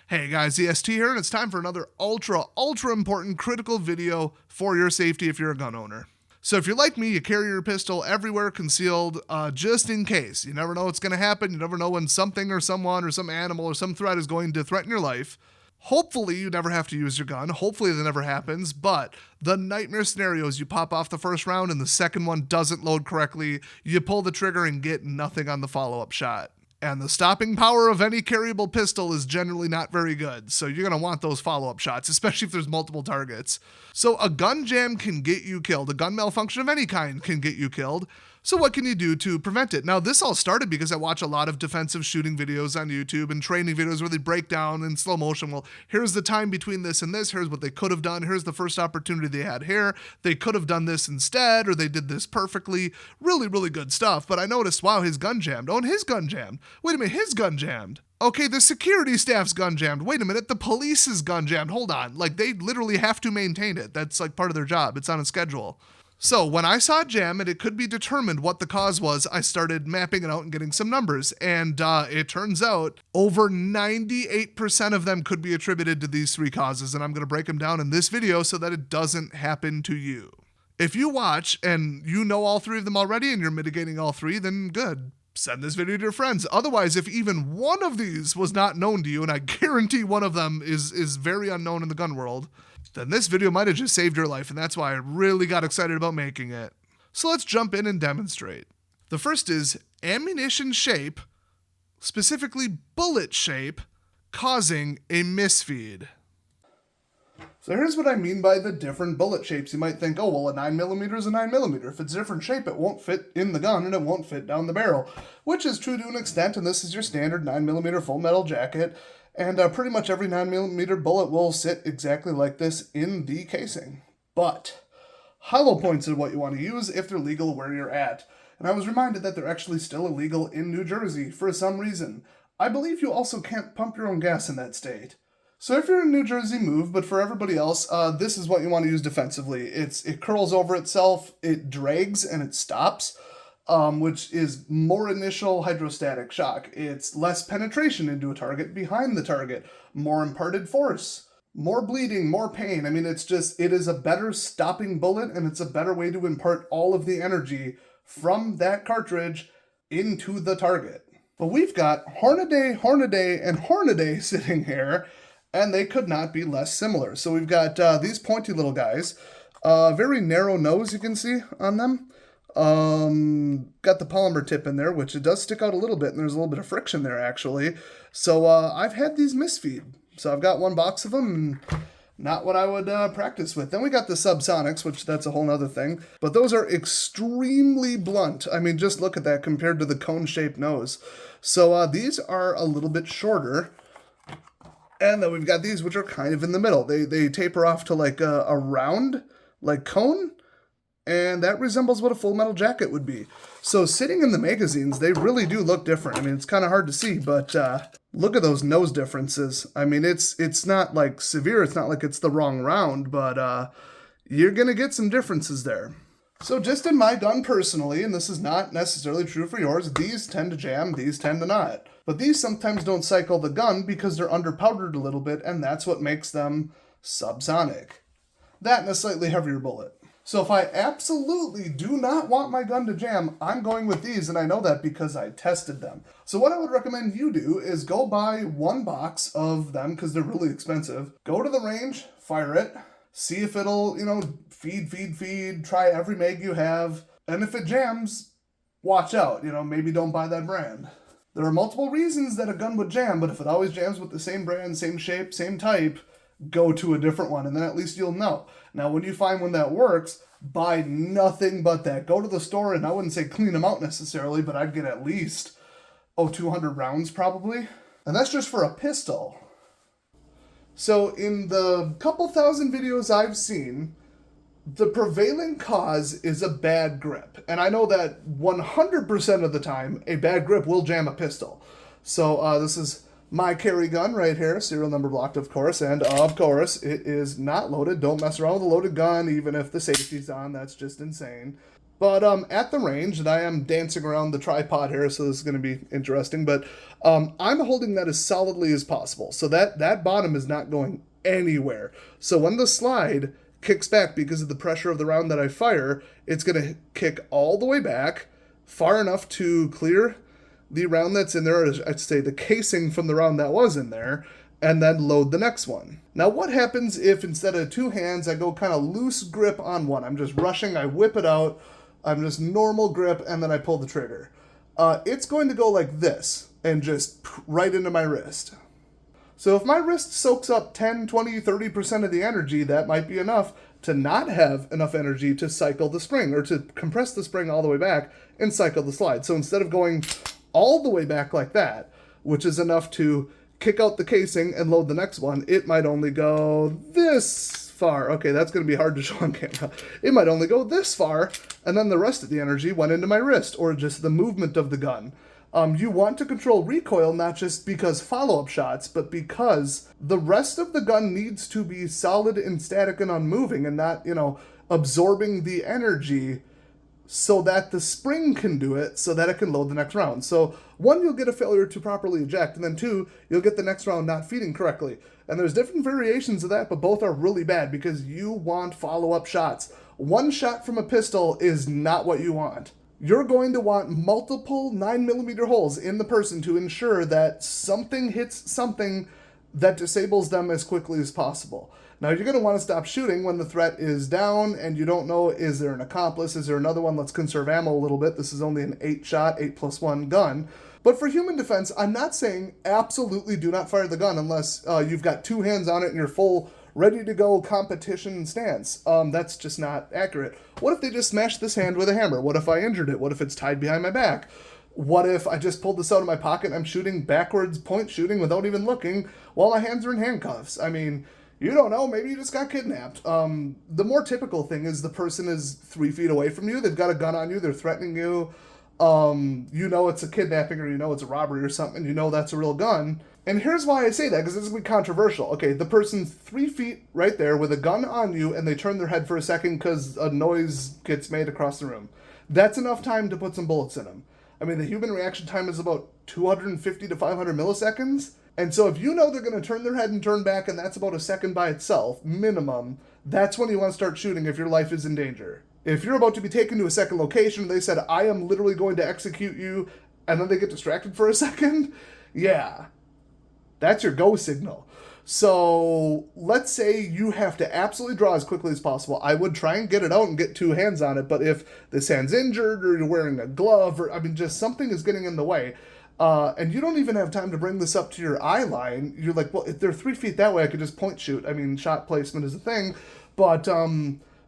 Hey guys, EST here, and it's time for another ultra important critical video for your safety if you're a gun owner. So if you're like me, you carry your pistol everywhere concealed, just in case. You never know what's going to happen. You never know when something or someone or some animal or some threat is going to threaten your life. Hopefully you never have to use your gun. Hopefully that never happens, but the nightmare scenarios, you pop off the first round and the second one doesn't load correctly, you pull the trigger and get nothing on the follow-up shot. And the stopping power of any carryable pistol is generally not very good, so you're going to want those follow-up shots, especially if there's multiple targets. So a gun jam can get you killed. A gun malfunction of any kind can get you killed. So what can you do to prevent it? Now, this all started because I watch a lot of defensive shooting videos on YouTube and training videos where they break down in slow motion. Well, here's the time between this and this. Here's what they could have done. Here's the first opportunity they had here. They could have done this instead, or they did this perfectly. Really, really good stuff. But I noticed, wow, his gun jammed. Oh, and his gun jammed. Wait a minute, his gun jammed. Okay, the security staff's gun jammed. Wait a minute, the police's gun jammed. Hold on. Like, they literally have to maintain it. That's like part of their job. It's on a schedule. So when I saw a jam and it could be determined what the cause was, I started mapping it out and getting some numbers. And it turns out over 98% of them could be attributed to these three causes. And I'm going to break them down in this video so that it doesn't happen to you. If you watch and you know all three of them already and you're mitigating all three, then good. Send this video to your friends. Otherwise, if even one of these was not known to you, and I guarantee one of them is very unknown in the gun world, then this video might have just saved your life, and that's why I really got excited about making it. So let's jump in and demonstrate. The first is ammunition shape, specifically bullet shape, causing a misfeed. So here's what I mean by the different bullet shapes. You might think, oh, well, a 9mm is a 9mm. If it's a different shape, it won't fit in the gun and it won't fit down the barrel, which is true to an extent, and this is your standard 9mm full metal jacket. And pretty much every 9mm bullet will sit exactly like this in the casing. But hollow points are what you want to use if they're legal where you're at. And I was reminded that they're actually still illegal in New Jersey for some reason. I believe you also can't pump your own gas in that state. So if you're in New Jersey, move, but for everybody else, this is what you want to use defensively. It curls over itself, it drags, and it stops. Which is more initial hydrostatic shock. It's less penetration into a target behind the target, more imparted force, more bleeding, more pain. I mean, it is a better stopping bullet, and it's a better way to impart all of the energy from that cartridge into the target. But we've got Hornady, and Hornady sitting here, and they could not be less similar. So we've got these pointy little guys, very narrow nose you can see on them. Got the polymer tip in there, which it does stick out a little bit, and there's a little bit of friction there, actually. So, I've had these misfeed. So I've got one box of them, and not what I would practice with. Then we got the subsonics, which that's a whole nother thing. But those are extremely blunt. I mean, just look at that compared to the cone-shaped nose. So, these are a little bit shorter. And then we've got these, which are kind of in the middle. They taper off to like a round, like cone. And that resembles what a full metal jacket would be. So sitting in the magazines, they really do look different. I mean, it's kind of hard to see, but look at those nose differences. I mean, it's not like severe. It's not like it's the wrong round, but you're going to get some differences there. So just in my gun personally, and this is not necessarily true for yours, these tend to jam, these tend to not. But these sometimes don't cycle the gun because they're underpowdered a little bit, and that's what makes them subsonic. That and a slightly heavier bullet. So if I absolutely do not want my gun to jam, I'm going with these, and I know that because I tested them. So what I would recommend you do is go buy one box of them, because they're really expensive. Go to the range, fire it, see if it'll, feed, try every mag you have. And if it jams, watch out, maybe don't buy that brand. There are multiple reasons that a gun would jam, but if it always jams with the same brand, same shape, same type, go to a different one, and then at least you'll know. Now, when you find one that works, buy nothing but that. Go to the store, and I wouldn't say clean them out necessarily, but I'd get at least, 200 rounds probably. And that's just for a pistol. So in the couple thousand videos I've seen, the prevailing cause is a bad grip. And I know that 100% of the time, a bad grip will jam a pistol. So this is my carry gun right here, serial number blocked, of course, and of course, it is not loaded. Don't mess around with a loaded gun, even if the safety's on. That's just insane. But at the range, and I am dancing around the tripod here, so this is going to be interesting, but I'm holding that as solidly as possible. So that bottom is not going anywhere. So when the slide kicks back because of the pressure of the round that I fire, it's going to kick all the way back far enough to clear the round that's in there, I'd say the casing from the round that was in there, and then load the next one. Now, what happens if instead of two hands, I go kind of loose grip on one? I'm just rushing, I whip it out, I'm just normal grip, and then I pull the trigger. It's going to go like this, and just right into my wrist. So if my wrist soaks up 10, 20, 30% of the energy, that might be enough to not have enough energy to cycle the spring, or to compress the spring all the way back and cycle the slide. So instead of going all the way back like that, which is enough to kick out the casing and load the next one, it might only go this far. Okay, that's going to be hard to show on camera. It might only go this far, and then the rest of the energy went into my wrist, or just the movement of the gun. You want to control recoil not just because follow-up shots, but because the rest of the gun needs to be solid and static and unmoving, and not, absorbing the energy so that the spring can do it, so that it can load the next round. So one, you'll get a failure to properly eject, and then two, you'll get the next round not feeding correctly. And there's different variations of that, but both are really bad because you want follow-up shots. One shot from a pistol is not what you want. You're going to want multiple 9mm holes in the person to ensure that something hits something that disables them as quickly as possible. Now, you're going to want to stop shooting when the threat is down and you don't know, is there an accomplice? Is there another one? Let's conserve ammo a little bit. This is only an 8-shot, 8+1 gun. But for human defense, I'm not saying absolutely do not fire the gun unless you've got two hands on it and you're full, ready-to-go competition stance. That's just not accurate. What if they just smashed this hand with a hammer? What if I injured it? What if it's tied behind my back? What if I just pulled this out of my pocket and I'm shooting backwards, point shooting without even looking while my hands are in handcuffs? I mean, you don't know, maybe you just got kidnapped. The more typical thing is the person is 3 feet away from you, they've got a gun on you, they're threatening you, it's a kidnapping or it's a robbery or something, that's a real gun. And here's why I say that, because this is going to be controversial. Okay, the person's 3 feet right there with a gun on you, and they turn their head for a second because a noise gets made across the room. That's enough time to put some bullets in them. I mean, the human reaction time is about 250 to 500 milliseconds. And so if you know they're going to turn their head and turn back, and that's about a second by itself, minimum, that's when you want to start shooting if your life is in danger. If you're about to be taken to a second location, and they said, I am literally going to execute you, and then they get distracted for a second, yeah, that's your go signal. So let's say you have to absolutely draw as quickly as possible. I would try and get it out and get two hands on it, but if this hand's injured or you're wearing a glove, or just something is getting in the way, and you don't even have time to bring this up to your eye line, you're like, well, if they're 3 feet that way, I could just point shoot. I mean, shot placement is a thing, but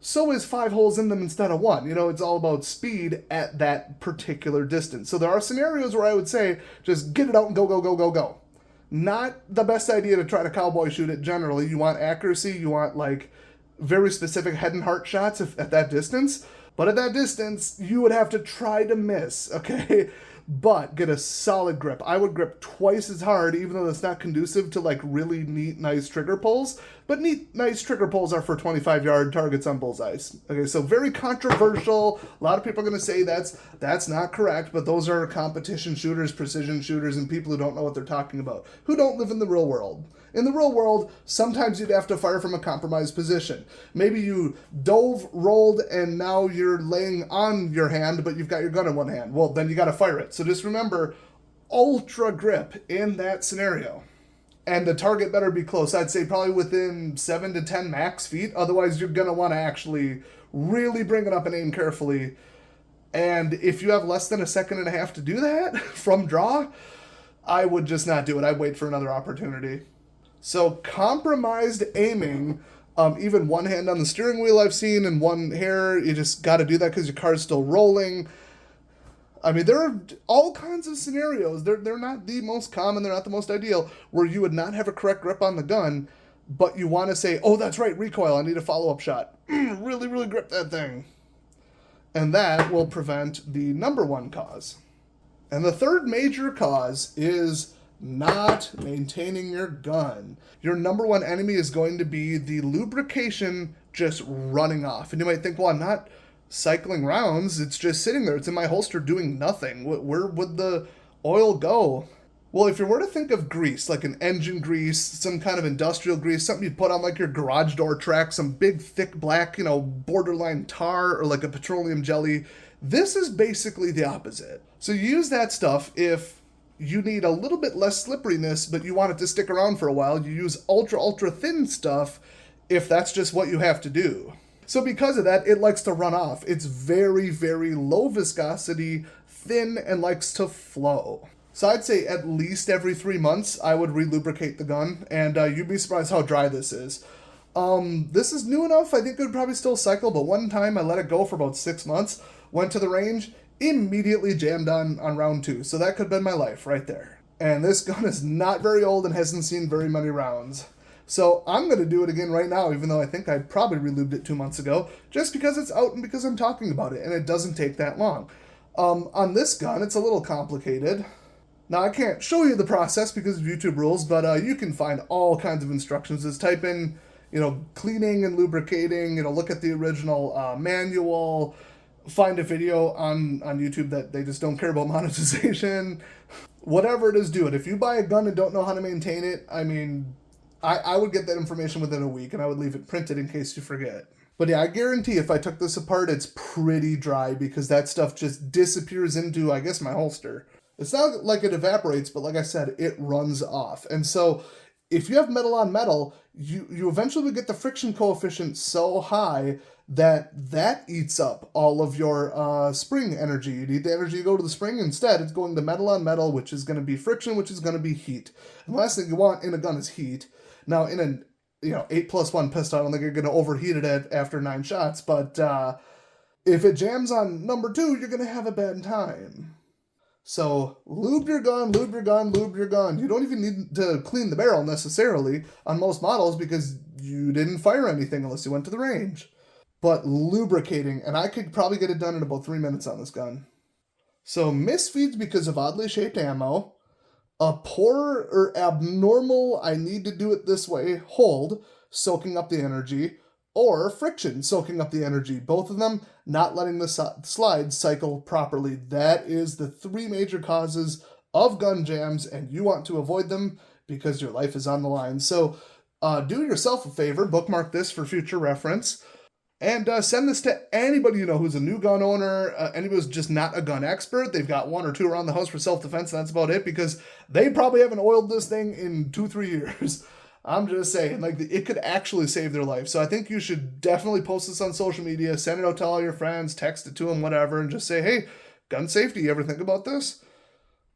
so is 5 holes in them instead of 1. It's all about speed at that particular distance. So there are scenarios where I would say, just get it out and go, go, go, go, go. Not the best idea to try to cowboy shoot it generally. You want accuracy, you want very specific head and heart shots at that distance. But at that distance, you would have to try to miss, okay? But get a solid grip. I would grip twice as hard, even though that's not conducive to really neat, nice trigger pulls. But neat, nice trigger pulls are for 25-yard targets on bullseyes. Okay, so very controversial. A lot of people are going to say that's not correct, but those are competition shooters, precision shooters, and people who don't know what they're talking about, who don't live in the real world. In the real world, sometimes you'd have to fire from a compromised position. Maybe you dove, rolled, and now you're laying on your hand, but you've got your gun in one hand. Well, then you got to fire it. So just remember, ultra grip in that scenario. And the target better be close. I'd say probably within 7 to 10 max feet. Otherwise, you're going to want to actually really bring it up and aim carefully. And if you have less than a second and a half to do that from draw, I would just not do it. I'd wait for another opportunity. So compromised aiming, even one hand on the steering wheel I've seen and one here, you just got to do that because your car's still rolling. I mean, there are all kinds of scenarios. They're not the most common, they're not the most ideal, where you would not have a correct grip on the gun, but you want to say, oh, that's right, recoil, I need a follow-up shot. Really, really grip that thing. And that will prevent the number one cause. And the third major cause is not maintaining your gun. Your number one enemy is going to be the lubrication just running off. And you might think, well, I'm not cycling rounds, it's just sitting there. It's in my holster doing nothing. Where would the oil go? Well, if you were to think of grease, like an engine grease, some kind of industrial grease, something you'd put on like your garage door track, some big, thick, black, borderline tar, or like a petroleum jelly, this is basically the opposite. So you use that stuff if you need a little bit less slipperiness, but you want it to stick around for a while. You use ultra, ultra thin stuff if that's just what you have to do. So because of that, it likes to run off. It's very, very low viscosity, thin, and likes to flow. So I'd say at least every 3 months, I would relubricate the gun, and you'd be surprised how dry this is. This is new enough, I think it would probably still cycle, but one time I let it go for about 6 months, went to the range, immediately jammed on round 2. So that could have been my life right there. And this gun is not very old and hasn't seen very many rounds. So I'm going to do it again right now, even though I think I probably relubed it 2 months ago, just because it's out and because I'm talking about it, and it doesn't take that long. On this gun, it's a little complicated. Now, I can't show you the process because of YouTube rules, but you can find all kinds of instructions. Just type in, cleaning and lubricating, look at the original manual, find a video on YouTube that they just don't care about monetization. Whatever it is, do it. If you buy a gun and don't know how to maintain it, I would get that information within a week, and I would leave it printed in case you forget. But yeah, I guarantee if I took this apart, it's pretty dry because that stuff just disappears into, I guess, my holster. It's not like it evaporates, but like I said, it runs off. And so if you have metal on metal, you eventually would get the friction coefficient so high that eats up all of your spring energy. You need the energy to go to the spring. Instead, it's going to metal on metal, which is going to be friction, which is going to be heat. And the last thing you want in a gun is heat. Now, in an 8+1 pistol, I don't think you're going to overheat it after 9 shots, but if it jams on number 2, you're going to have a bad time. So lube your gun, lube your gun, lube your gun. You don't even need to clean the barrel necessarily on most models because you didn't fire anything unless you went to the range. But lubricating, and I could probably get it done in about 3 minutes on this gun. So misfeeds because of oddly shaped ammo, a poor or abnormal, I need to do it this way, hold, soaking up the energy, or friction soaking up the energy. Both of them not letting the slide cycle properly. That is the 3 major causes of gun jams, and you want to avoid them because your life is on the line. So do yourself a favor, bookmark this for future reference, and send this to anybody you know who's a new gun owner, anybody who's just not a gun expert. They've got 1 or 2 around the house for self-defense, and that's about it, because they probably haven't oiled this thing in 2-3 years. I'm just saying, it could actually save their life. So I think you should definitely post this on social media, send it out to all your friends, text it to them, whatever, and just say, hey, gun safety, you ever think about this?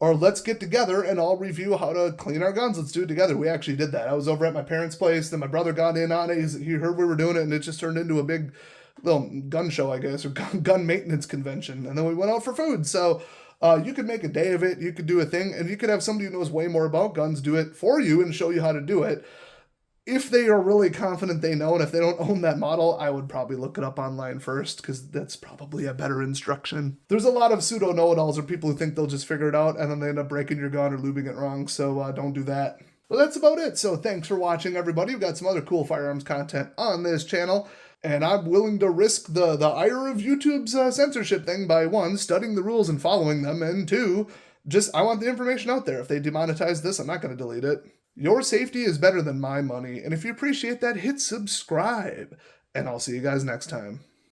Or let's get together and I'll review how to clean our guns. Let's do it together. We actually did that. I was over at my parents' place, then my brother got in on it. He heard we were doing it, and it just turned into a big little gun show, I guess, or gun maintenance convention. And then we went out for food. So you could make a day of it. You could do a thing, and you could have somebody who knows way more about guns do it for you and show you how to do it. If they are really confident they know, and if they don't own that model, I would probably look it up online first, because that's probably a better instruction. There's a lot of pseudo know-it-alls or people who think they'll just figure it out, and then they end up breaking your gun or lubing it wrong, so don't do that. Well, that's about it. So thanks for watching, everybody. We've got some other cool firearms content on this channel, and I'm willing to risk the ire of YouTube's censorship thing by 1, studying the rules and following them, and 2, I want the information out there. If they demonetize this, I'm not going to delete it. Your safety is better than my money, and if you appreciate that, hit subscribe, and I'll see you guys next time.